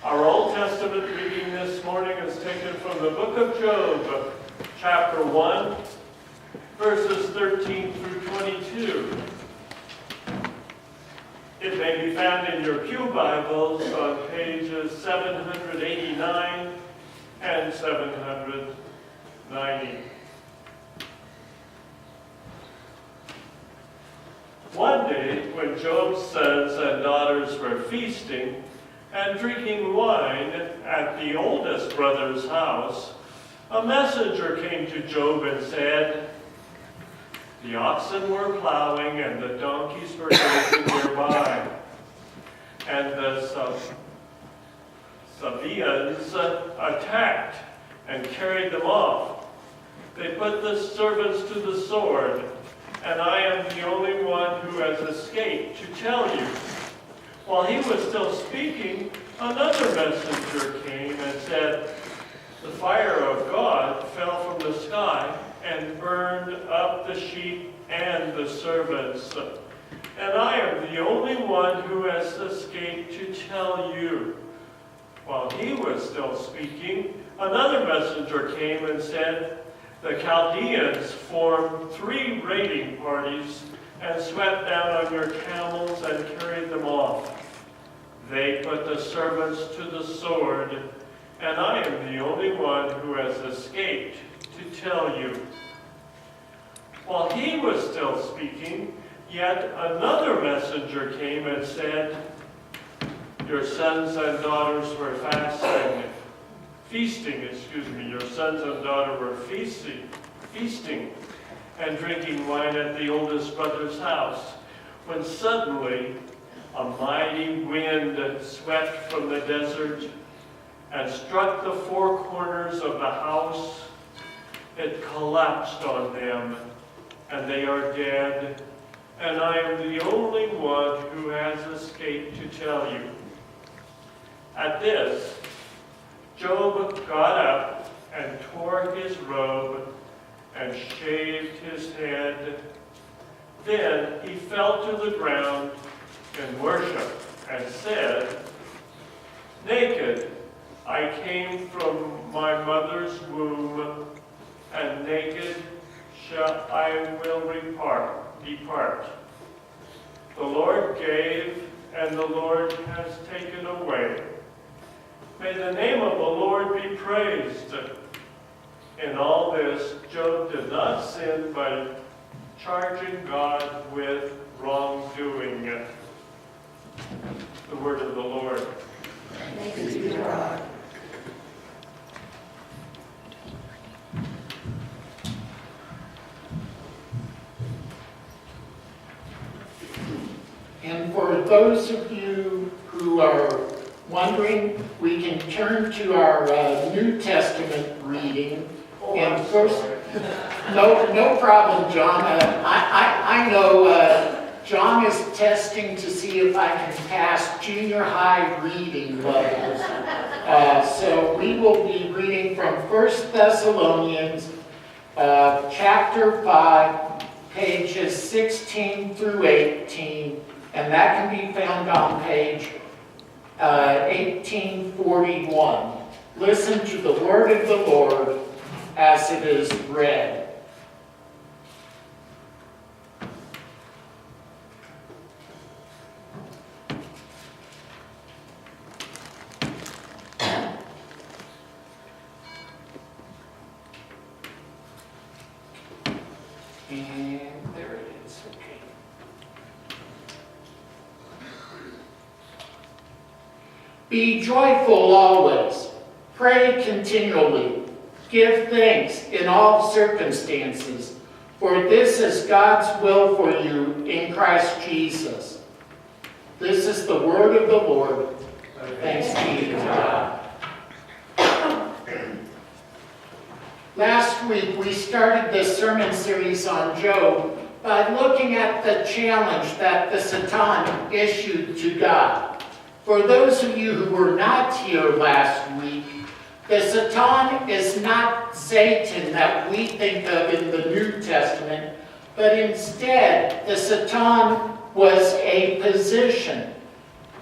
Our Old Testament reading this morning is taken from the book of Job, chapter 1, verses 13 through 22. It may be found in your pew Bibles on pages 789 and 790. One day, when Job's sons and daughters were feasting and drinking wine at the oldest brother's house, a messenger came to Job and said, "The oxen were plowing and the donkeys were grazing nearby, and the Sabaeans attacked and carried them off. They put the servants to the sword, and I am the only one who has escaped to tell you." While he was still speaking, another messenger came and said, "The fire of God fell from the sky and burned up the sheep and the servants, and I am the only one who has escaped to tell you." While he was still speaking, another messenger came and said, "The Chaldeans formed 3 raiding parties and swept down on your camels and carried them off. They put the servants to the sword, and I am the only one who has escaped to tell you." While he was still speaking, yet another messenger came and said, "Your sons and daughters were feasting, your sons and daughters were feasting and drinking wine at the oldest brother's house, when suddenly a mighty wind swept from the desert and struck the 4 corners of the house. It collapsed on them, and they are dead, and I am the only one who has escaped to tell you." At this, Job got up and tore his robe and shaved his head. Then he fell to the ground in worship and said, "Naked I came from my mother's womb, and naked I will depart. The Lord gave, and the Lord has taken away. May the name of the Lord be praised." In all this, Job did not sin by charging God with wrongdoing. The word of the Lord. Thanks be to God. And for those of you who are wondering, we can turn to our New Testament reading. And first, no problem, John. I know John is testing to see if I can pass junior high reading levels. So we will be reading from 1 Thessalonians chapter 5, pages 16 through 18. And that can be found on page 1841. Listen to the word of the Lord as it is read. And there it is, okay. Be joyful always. Pray continually. Give thanks in all circumstances, for this is God's will for you in Christ Jesus. This is the word of the Lord. Thanks be to God. Last week we started this sermon series on Job by looking at the challenge that the Satan issued to God. For those of you who were not here last week, the Satan is not Satan that we think of in the New Testament, but instead the Satan was a position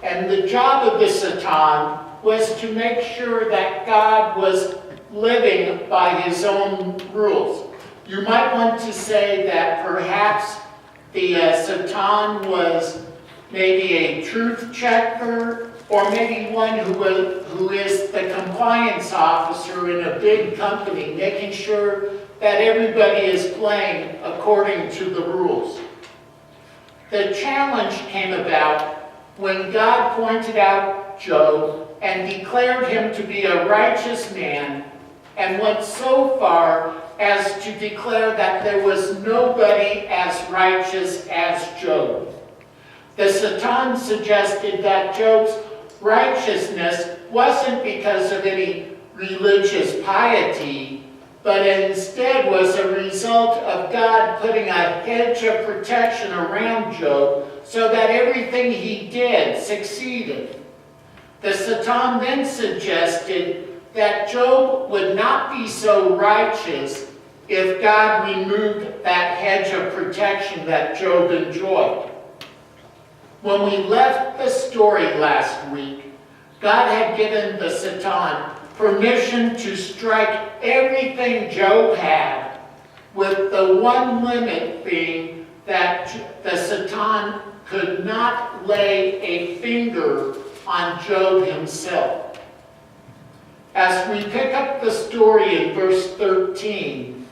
And the job of the Satan was to make sure that God was living by his own rules. You might want to say that perhaps the Satan was maybe a truth checker, or maybe one who is the compliance officer in a big company, making sure that everybody is playing according to the rules. The challenge came about when God pointed out Job and declared him to be a righteous man, and went so far as to declare that there was nobody as righteous as Job. The Satan suggested that Job's righteousness wasn't because of any religious piety, but instead was a result of God putting a hedge of protection around Job so that everything he did succeeded. The Satan then suggested that Job would not be so righteous if God removed that hedge of protection that Job enjoyed. When we left the story last week, God had given the Satan permission to strike everything Job had, with the one limit being that the Satan could not lay a finger on Job himself. As we pick up the story in verse 13,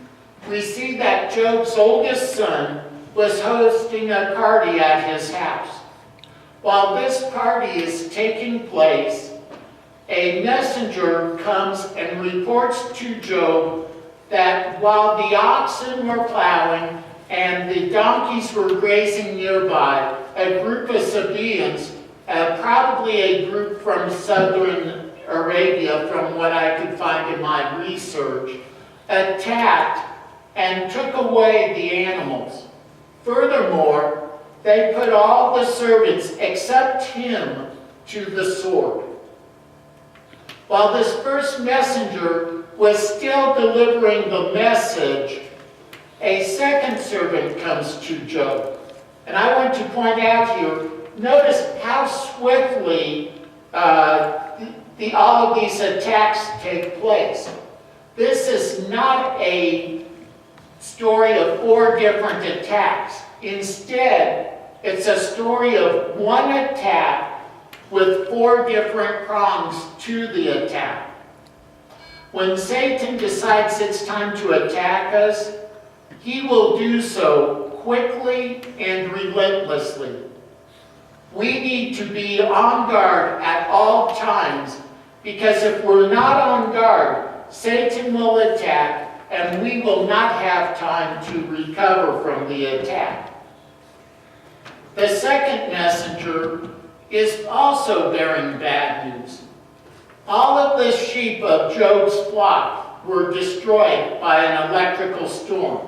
we see that Job's oldest son was hosting a party at his house. While this party is taking place, a messenger comes and reports to Job that while the oxen were plowing and the donkeys were grazing nearby, a group of Sabaeans, probably a group from southern Arabia, from what I could find in my research, attacked and took away the animals. Furthermore, they put all the servants except him to the sword. While this first messenger was still delivering the message, a second servant comes to Job. And I want to point out here, notice how swiftly all of these attacks take place. This is not a story of 4 different attacks. Instead, it's a story of one attack with 4 different prongs to the attack. When Satan decides it's time to attack us, he will do so quickly and relentlessly. We need to be on guard at all times, because if we're not on guard, Satan will attack and we will not have time to recover from the attack. The second messenger is also bearing bad news. All of the sheep of Job's flock were destroyed by an electrical storm.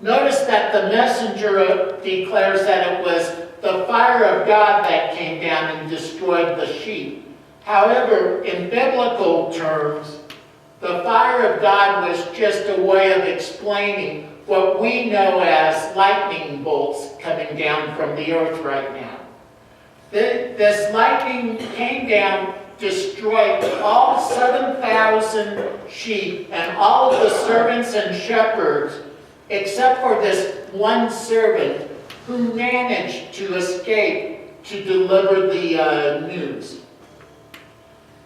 Notice that the messenger declares that it was the fire of God that came down and destroyed the sheep. However, in biblical terms, the fire of God was just a way of explaining what we know as lightning bolts coming down from the earth right now. This lightning came down, destroyed all 7,000 sheep and all of the servants and shepherds, except for this one servant who managed to escape to deliver the news.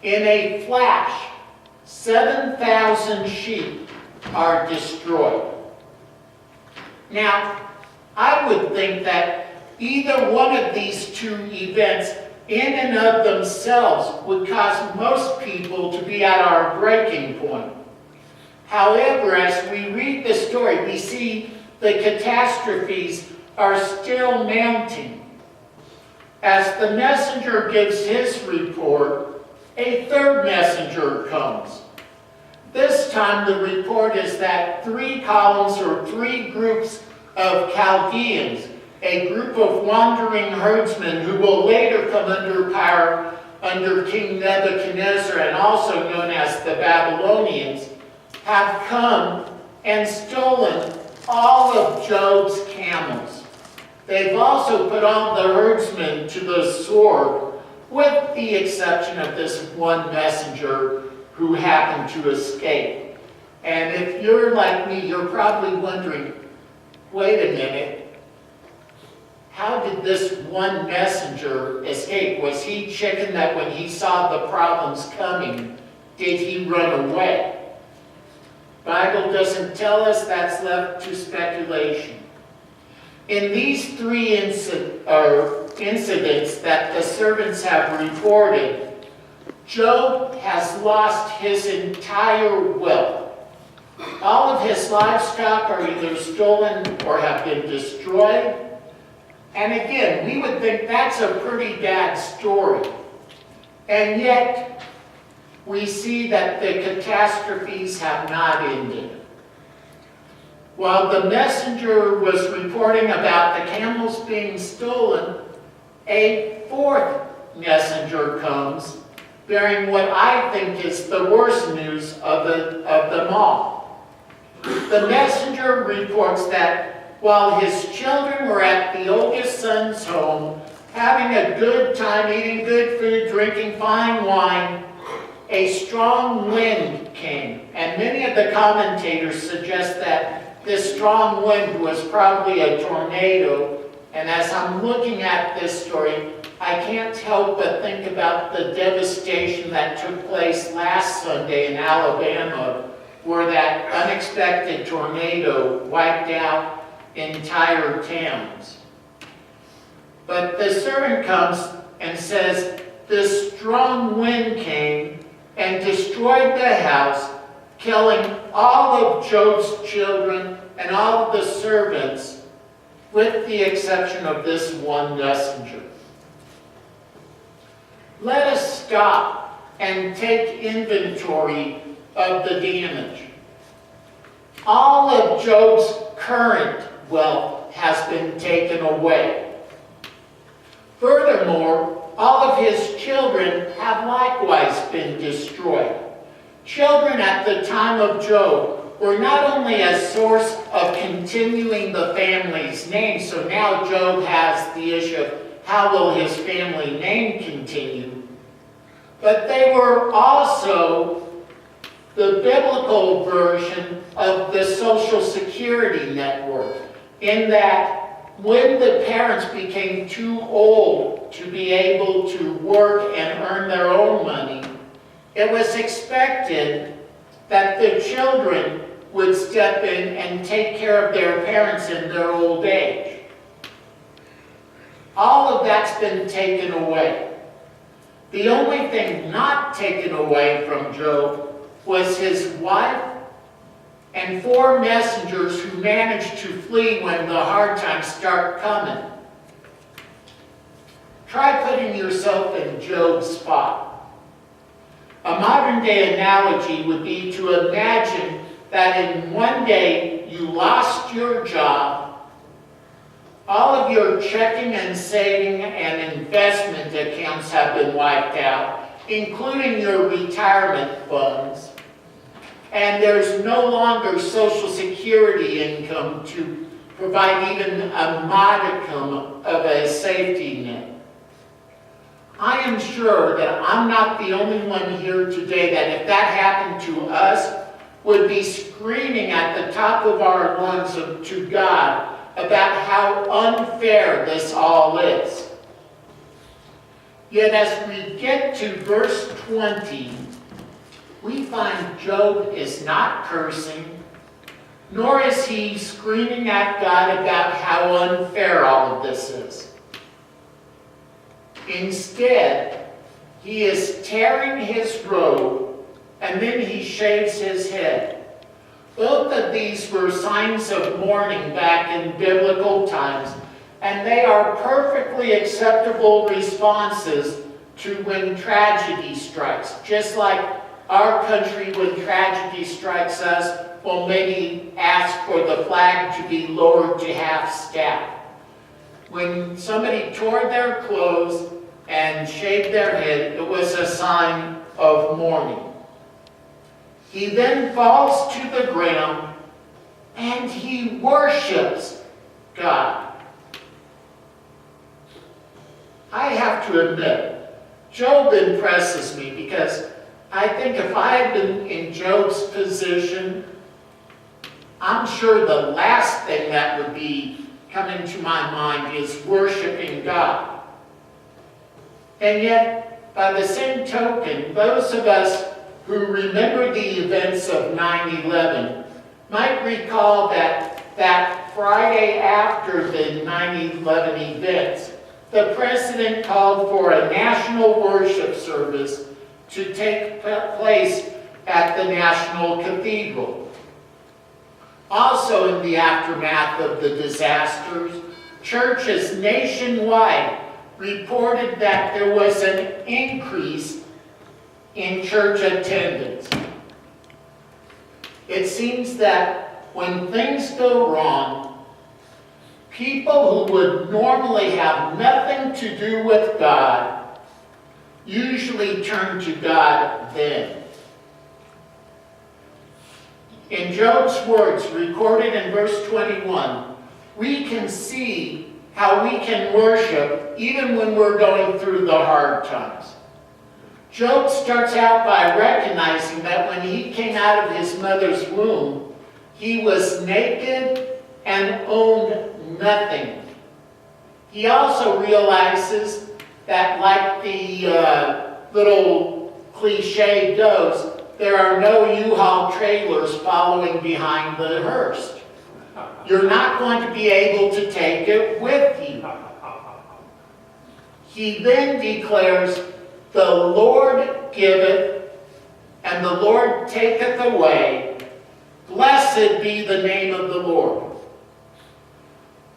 In a flash, 7,000 sheep are destroyed. Now, I would think that either one of these 2 events in and of themselves would cause most people to be at our breaking point. However, as we read the story, we see the catastrophes are still mounting. As the messenger gives his report, a third messenger comes. This time the report is that 3 columns or 3 groups of Chaldeans, a group of wandering herdsmen who will later come under power under King Nebuchadnezzar and also known as the Babylonians, have come and stolen all of Job's camels. They've also put all the herdsmen to the sword, with the exception of this one messenger who happened to escape. And if you're like me, you're probably wondering, wait a minute, how did this one messenger escape? Was he chicken that when he saw the problems coming, did he run away? Bible doesn't tell us, that's left to speculation. In these three incidents that the servants have reported, Job has lost his entire wealth. All of his livestock are either stolen or have been destroyed. And again, we would think that's a pretty bad story. And yet, we see that the catastrophes have not ended. While the messenger was reporting about the camels being stolen, a fourth messenger comes bearing what I think is the worst news of them all. The messenger reports that while his children were at the oldest son's home, having a good time, eating good food, drinking fine wine, a strong wind came. And many of the commentators suggest that this strong wind was probably a tornado. And as I'm looking at this story, I can't help but think about the devastation that took place last Sunday in Alabama, where that unexpected tornado wiped out entire towns. But the servant comes and says, this strong wind came and destroyed the house, killing all of Job's children and all of the servants, with the exception of this one messenger. Let us stop and take inventory of the damage. All of Job's current wealth has been taken away. Furthermore, all of his children have likewise been destroyed. Children at the time of Job were not only a source of continuing the family's name, so now Job has the issue of how will his family name continue, but they were also the biblical version of the Social Security network, in that when the parents became too old to be able to work and earn their own money, it was expected that the children would step in and take care of their parents in their old age. All of that's been taken away. The only thing not taken away from Job was his wife and 4 messengers who managed to flee when the hard times start coming. Try putting yourself in Job's spot. A modern day analogy would be to imagine that in one day you lost your job, all of your checking and saving and investment accounts have been wiped out, including your retirement funds, and there's no longer Social Security income to provide even a modicum of a safety net. I am sure that I'm not the only one here today that if that happened to us, would be screaming at the top of our lungs to God about how unfair this all is. Yet as we get to verse 20, we find Job is not cursing, nor is he screaming at God about how unfair all of this is. Instead, he is tearing his robe, and then he shaves his head. Both of these were signs of mourning back in biblical times, and they are perfectly acceptable responses to when tragedy strikes. Just like our country, when tragedy strikes us, will maybe ask for the flag to be lowered to half-staff. When somebody tore their clothes and shaved their head, it was a sign of mourning. He then falls to the ground and he worships God. I have to admit, Job impresses me because I think if I had been in Job's position, I'm sure the last thing that would be coming to my mind is worshiping God. And yet, by the same token, those of us who remember the events of 9/11 might recall that Friday after the 9/11 events, the President called for a national worship service to take place at the National Cathedral. Also in the aftermath of the disasters, churches nationwide reported that there was an increase in church attendance. It seems that when things go wrong, people who would normally have nothing to do with God usually turn to God then. In Job's words, recorded in verse 21, we can see how we can worship even when we're going through the hard times. Job starts out by recognizing that when he came out of his mother's womb, he was naked and owned nothing. He also realizes that, like the little cliche goes, there are no U-Haul trailers following behind the hearse. You're not going to be able to take it with you. He then declares, the Lord giveth, and the Lord taketh away. Blessed be the name of the Lord.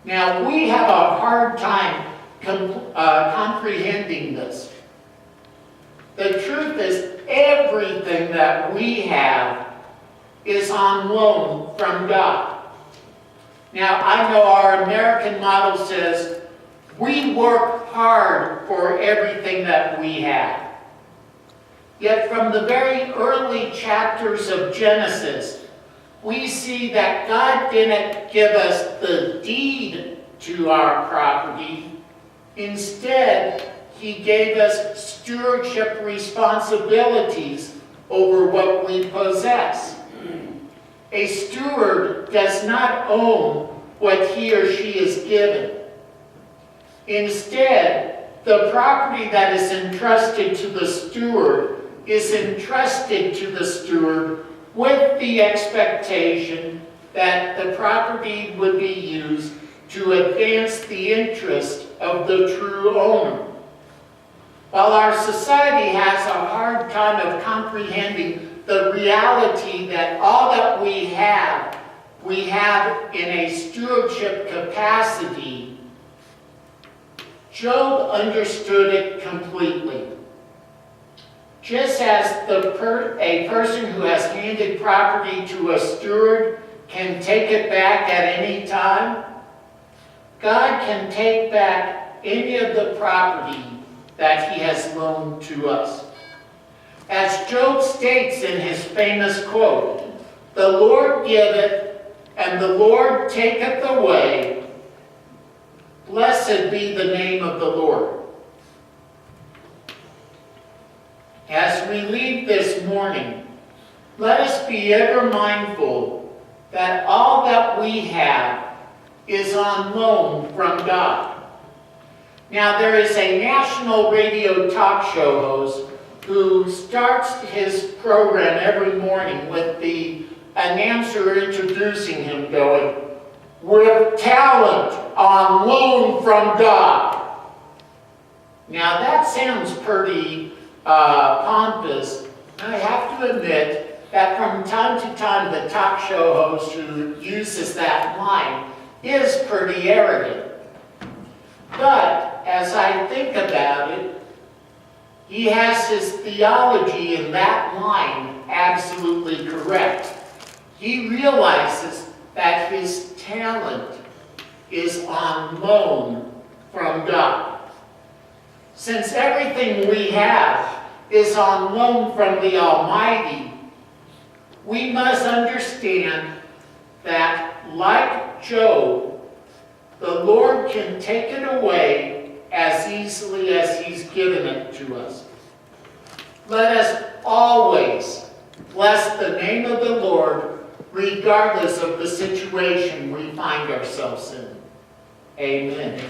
Now, we have a hard time comprehending this. The truth is, everything that we have is on loan from God. Now, I know our American model says, we work hard for everything that we have. Yet from the very early chapters of Genesis, we see that God didn't give us the deed to our property. Instead, He gave us stewardship responsibilities over what we possess. A steward does not own what he or she is given. Instead, the property that is entrusted to the steward is entrusted to the steward with the expectation that the property would be used to advance the interest of the true owner. While our society has a hard time of comprehending the reality that all that we have in a stewardship capacity, Job understood it completely. Just as a person who has handed property to a steward can take it back at any time, God can take back any of the property that He has loaned to us. As Job states in his famous quote, "The Lord giveth, and the Lord taketh away. Blessed be the name of the Lord." As we leave this morning, let us be ever mindful that all that we have is on loan from God. Now, there is a national radio talk show host who starts his program every morning with the announcer introducing him going, "With talent on loan from God." Now, that sounds pretty pompous. I have to admit that from time to time, the talk show host who uses that line is pretty arrogant. But as I think about it, he has his theology in that line absolutely correct. He realizes that his talent is on loan from God. Since everything we have is on loan from the Almighty, we must understand that, like Job, the Lord can take it away as easily as He's given it to us. Let us always bless the name of the Lord, regardless of the situation we find ourselves in. Amen.